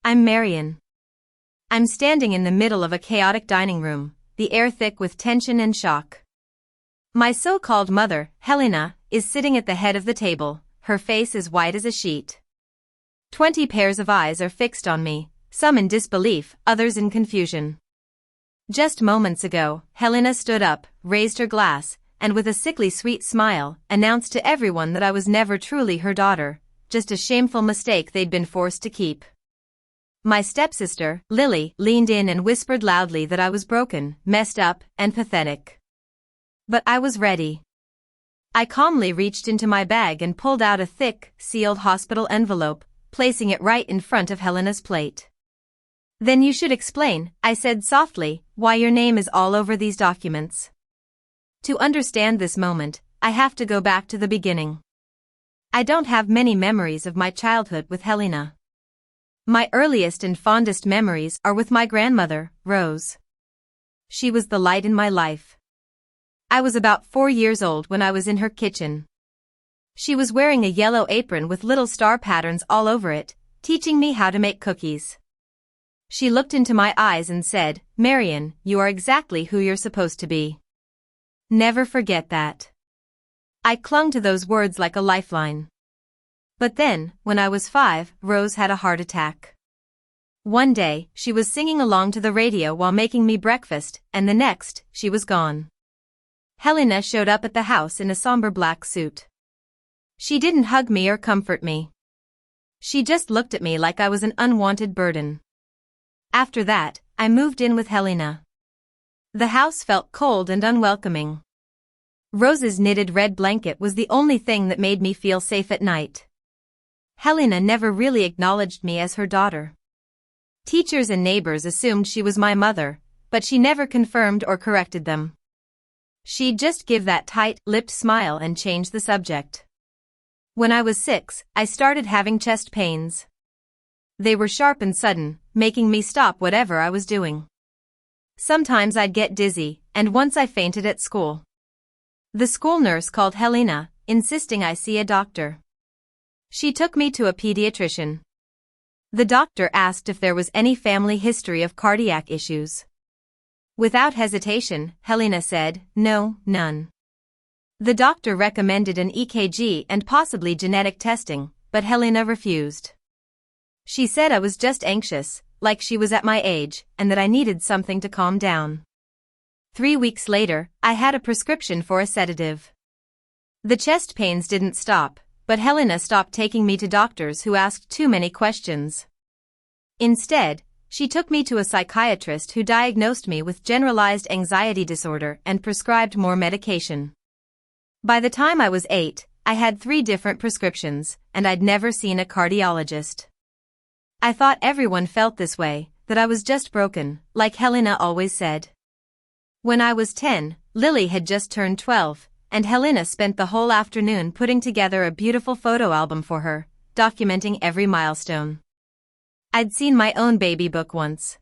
I'm Marion. I'm standing in the middle of a chaotic dining room, the air thick with tension and shock. My so-called mother, Helena, is sitting at the head of the table, her face as white as a sheet. 20 pairs of eyes are fixed on me, some in disbelief, others in confusion. Just moments ago, Helena stood up, raised her glass, and with a sickly sweet smile, announced to everyone that I was never truly her daughter, just a shameful mistake they'd been forced to keep. My stepsister, Lily, leaned in and whispered loudly that I was broken, messed up, and pathetic. But I was ready. I calmly reached into my bag and pulled out a thick, sealed hospital envelope, placing it right in front of Helena's plate. Then you should explain, I said softly, why your name is all over these documents. To understand this moment, I have to go back to the beginning. I don't have many memories of my childhood with Helena. My earliest and fondest memories are with my grandmother, Rose. She was the light in my life. I was about 4 years old when I was in her kitchen. She was wearing a yellow apron with little star patterns all over it, teaching me how to make cookies. She looked into my eyes and said, "Marion, you are exactly who you're supposed to be. Never forget that." I clung to those words like a lifeline. But then, when I was 5, Rose had a heart attack. One day, she was singing along to the radio while making me breakfast, and the next, she was gone. Helena showed up at the house in a somber black suit. She didn't hug me or comfort me. She just looked at me like I was an unwanted burden. After that, I moved in with Helena. The house felt cold and unwelcoming. Rose's knitted red blanket was the only thing that made me feel safe at night. Helena never really acknowledged me as her daughter. Teachers and neighbors assumed she was my mother, but she never confirmed or corrected them. She'd just give that tight-lipped smile and change the subject. When I was 6, I started having chest pains. They were sharp and sudden, making me stop whatever I was doing. Sometimes I'd get dizzy, and once I fainted at school. The school nurse called Helena, insisting I see a doctor. She took me to a pediatrician. The doctor asked if there was any family history of cardiac issues. Without hesitation, Helena said, "No, none." The doctor recommended an EKG and possibly genetic testing, but Helena refused. She said I was just anxious, like she was at my age, and that I needed something to calm down. 3 weeks later, I had a prescription for a sedative. The chest pains didn't stop, but Helena stopped taking me to doctors who asked too many questions. Instead, she took me to a psychiatrist who diagnosed me with generalized anxiety disorder and prescribed more medication. By the time I was 8, I had 3 different prescriptions, and I'd never seen a cardiologist. I thought everyone felt this way, that I was just broken, like Helena always said. When I was 10, Lily had just turned 12, and Helena spent the whole afternoon putting together a beautiful photo album for her, documenting every milestone. I'd seen my own baby book once.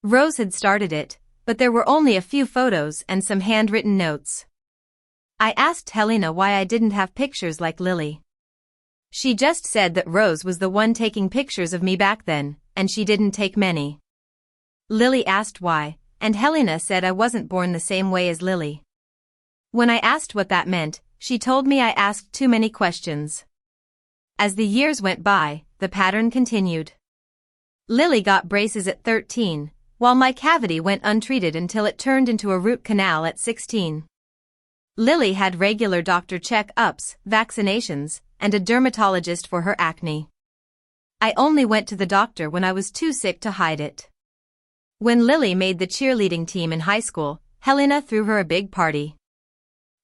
Rose had started it, but there were only a few photos and some handwritten notes. I asked Helena why I didn't have pictures like Lily. She just said that Rose was the one taking pictures of me back then, and she didn't take many. Lily asked why, and Helena said I wasn't born the same way as Lily. When I asked what that meant, she told me I asked too many questions. As the years went by, the pattern continued. Lily got braces at 13, while my cavity went untreated until it turned into a root canal at 16. Lily had regular doctor check-ups, vaccinations, and a dermatologist for her acne. I only went to the doctor when I was too sick to hide it. When Lily made the cheerleading team in high school, Helena threw her a big party.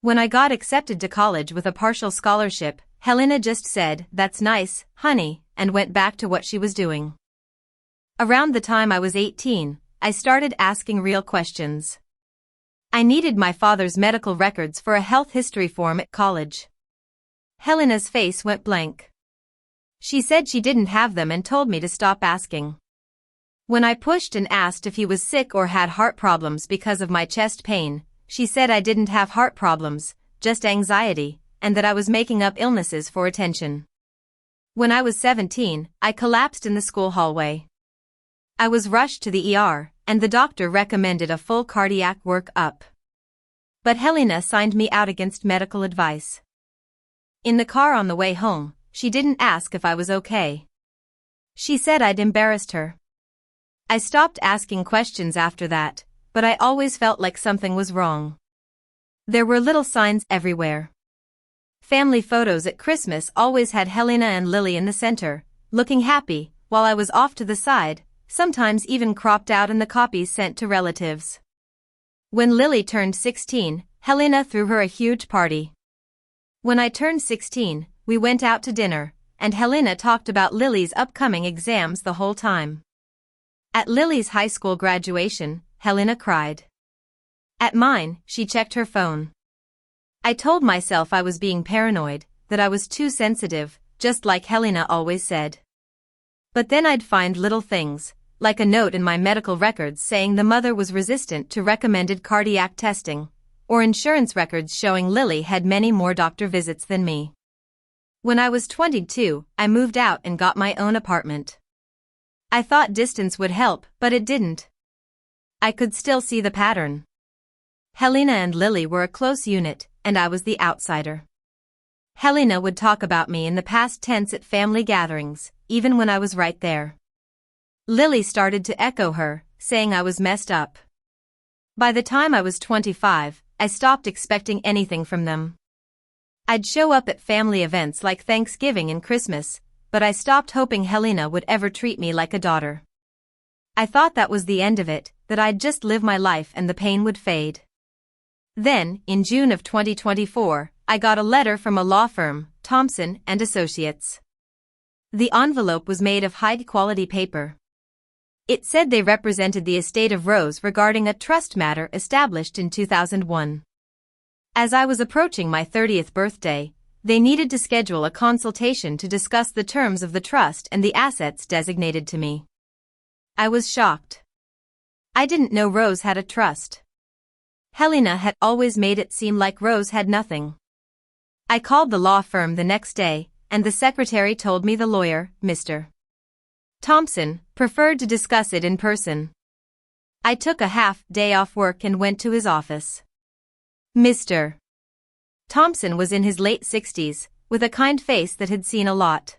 When I got accepted to college with a partial scholarship, Helena just said, "That's nice, honey," and went back to what she was doing. Around the time I was 18, I started asking real questions. I needed my father's medical records for a health history form at college. Helena's face went blank. She said she didn't have them and told me to stop asking. When I pushed and asked if he was sick or had heart problems because of my chest pain, she said I didn't have heart problems, just anxiety, and that I was making up illnesses for attention. When I was 17, I collapsed in the school hallway. I was rushed to the ER, and the doctor recommended a full cardiac work-up. But Helena signed me out against medical advice. In the car on the way home, she didn't ask if I was okay. She said I'd embarrassed her. I stopped asking questions after that, but I always felt like something was wrong. There were little signs everywhere. Family photos at Christmas always had Helena and Lily in the center, looking happy, while I was off to the side, sometimes even cropped out in the copies sent to relatives. When Lily turned 16, Helena threw her a huge party. When I turned 16, we went out to dinner, and Helena talked about Lily's upcoming exams the whole time. At Lily's high school graduation, Helena cried. At mine, she checked her phone. I told myself I was being paranoid, that I was too sensitive, just like Helena always said. But then I'd find little things, like a note in my medical records saying the mother was resistant to recommended cardiac testing, or insurance records showing Lily had many more doctor visits than me. When I was 22, I moved out and got my own apartment. I thought distance would help, but it didn't. I could still see the pattern. Helena and Lily were a close unit, and I was the outsider. Helena would talk about me in the past tense at family gatherings, even when I was right there. Lily started to echo her, saying I was messed up. By the time I was 25, I stopped expecting anything from them. I'd show up at family events like Thanksgiving and Christmas, but I stopped hoping Helena would ever treat me like a daughter. I thought that was the end of it, that I'd just live my life and the pain would fade. Then, in June of 2024, I got a letter from a law firm, Thompson & Associates. The envelope was made of high-quality paper. It said they represented the estate of Rose regarding a trust matter established in 2001. As I was approaching my 30th birthday, they needed to schedule a consultation to discuss the terms of the trust and the assets designated to me. I was shocked. I didn't know Rose had a trust. Helena had always made it seem like Rose had nothing. I called the law firm the next day, and the secretary told me the lawyer, Mr. Thompson, preferred to discuss it in person. I took a half-day off work and went to his office. Mr. Thompson was in his late 60s, with a kind face that had seen a lot.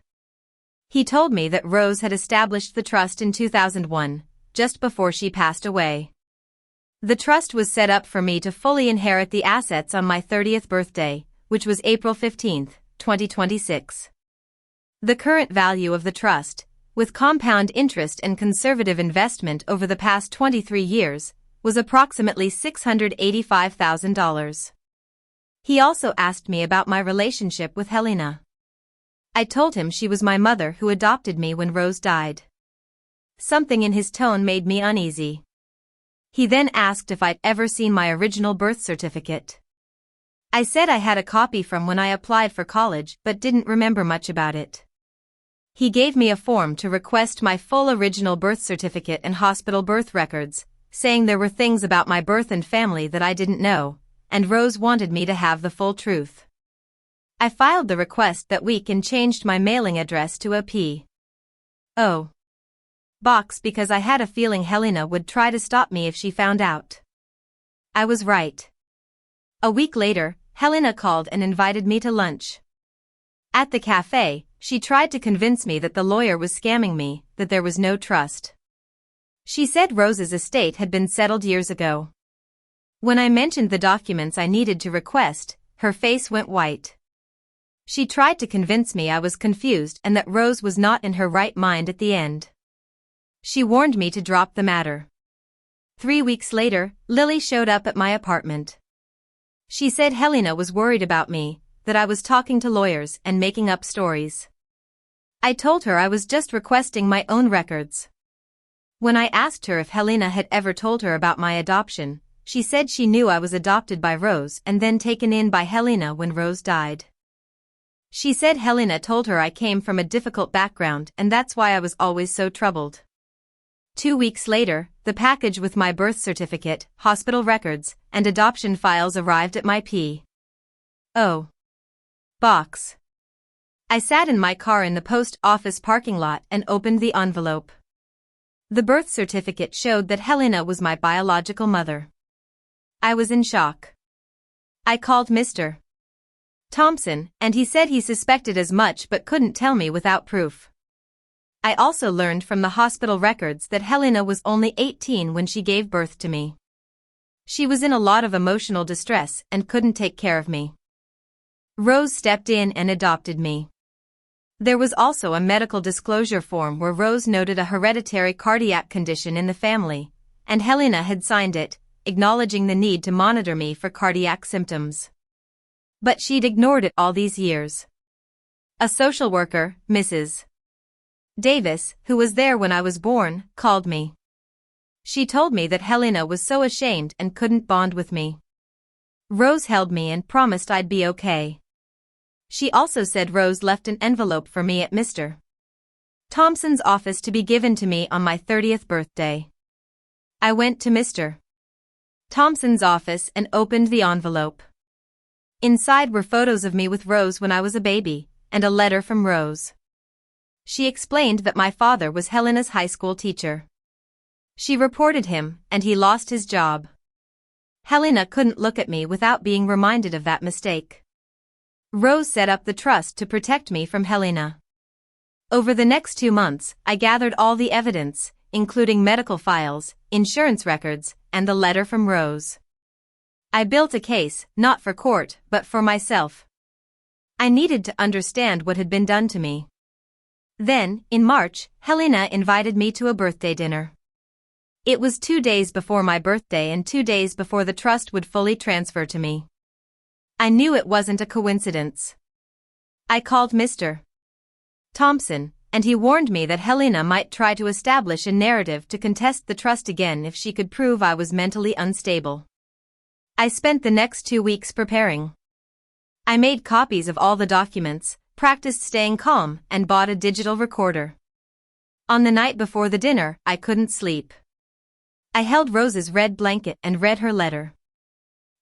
He told me that Rose had established the trust in 2001, just before she passed away. The trust was set up for me to fully inherit the assets on my 30th birthday, which was April 15, 2026. The current value of the trust, with compound interest and conservative investment over the past 23 years, was approximately $685,000. He also asked me about my relationship with Helena. I told him she was my mother who adopted me when Rose died. Something in his tone made me uneasy. He then asked if I'd ever seen my original birth certificate. I said I had a copy from when I applied for college but didn't remember much about it. He gave me a form to request my full original birth certificate and hospital birth records, saying there were things about my birth and family that I didn't know, and Rose wanted me to have the full truth. I filed the request that week and changed my mailing address to a P.O. box because I had a feeling Helena would try to stop me if she found out. I was right. A week later, Helena called and invited me to lunch. At the cafe, she tried to convince me that the lawyer was scamming me, that there was no trust. She said Rose's estate had been settled years ago. When I mentioned the documents I needed to request, her face went white. She tried to convince me I was confused and that Rose was not in her right mind at the end. She warned me to drop the matter. 3 weeks later, Lily showed up at my apartment. She said Helena was worried about me, that I was talking to lawyers and making up stories. I told her I was just requesting my own records. When I asked her if Helena had ever told her about my adoption, she said she knew I was adopted by Rose and then taken in by Helena when Rose died. She said Helena told her I came from a difficult background and that's why I was always so troubled. 2 weeks later, the package with my birth certificate, hospital records, and adoption files arrived at my P.O. box. I sat in my car in the post office parking lot and opened the envelope. The birth certificate showed that Helena was my biological mother. I was in shock. I called Mr. Thompson, and he said he suspected as much but couldn't tell me without proof. I also learned from the hospital records that Helena was only 18 when she gave birth to me. She was in a lot of emotional distress and couldn't take care of me. Rose stepped in and adopted me. There was also a medical disclosure form where Rose noted a hereditary cardiac condition in the family, and Helena had signed it, acknowledging the need to monitor me for cardiac symptoms. But she'd ignored it all these years. A social worker, Mrs. Davis, who was there when I was born, called me. She told me that Helena was so ashamed and couldn't bond with me. Rose held me and promised I'd be okay. She also said Rose left an envelope for me at Mr. Thompson's office to be given to me on my 30th birthday. I went to Mr. Thompson's office and opened the envelope. Inside were photos of me with Rose when I was a baby, and a letter from Rose. She explained that my father was Helena's high school teacher. She reported him, and he lost his job. Helena couldn't look at me without being reminded of that mistake. Rose set up the trust to protect me from Helena. Over the next 2 months, I gathered all the evidence, including medical files, insurance records, and the letter from Rose. I built a case, not for court, but for myself. I needed to understand what had been done to me. Then, in March, Helena invited me to a birthday dinner. It was 2 days before my birthday and 2 days before the trust would fully transfer to me. I knew it wasn't a coincidence. I called Mr. Thompson, and he warned me that Helena might try to establish a narrative to contest the trust again if she could prove I was mentally unstable. I spent the next 2 weeks preparing. I made copies of all the documents, practiced staying calm, and bought a digital recorder. On the night before the dinner, I couldn't sleep. I held Rose's red blanket and read her letter.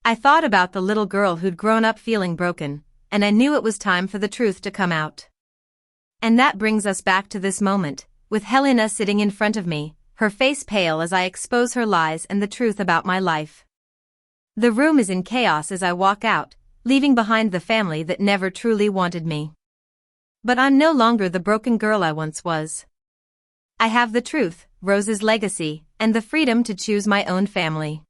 I thought about the little girl who'd grown up feeling broken, and I knew it was time for the truth to come out. And that brings us back to this moment, with Helena sitting in front of me, her face pale as I expose her lies and the truth about my life. The room is in chaos as I walk out, leaving behind the family that never truly wanted me. But I'm no longer the broken girl I once was. I have the truth, Rose's legacy, and the freedom to choose my own family.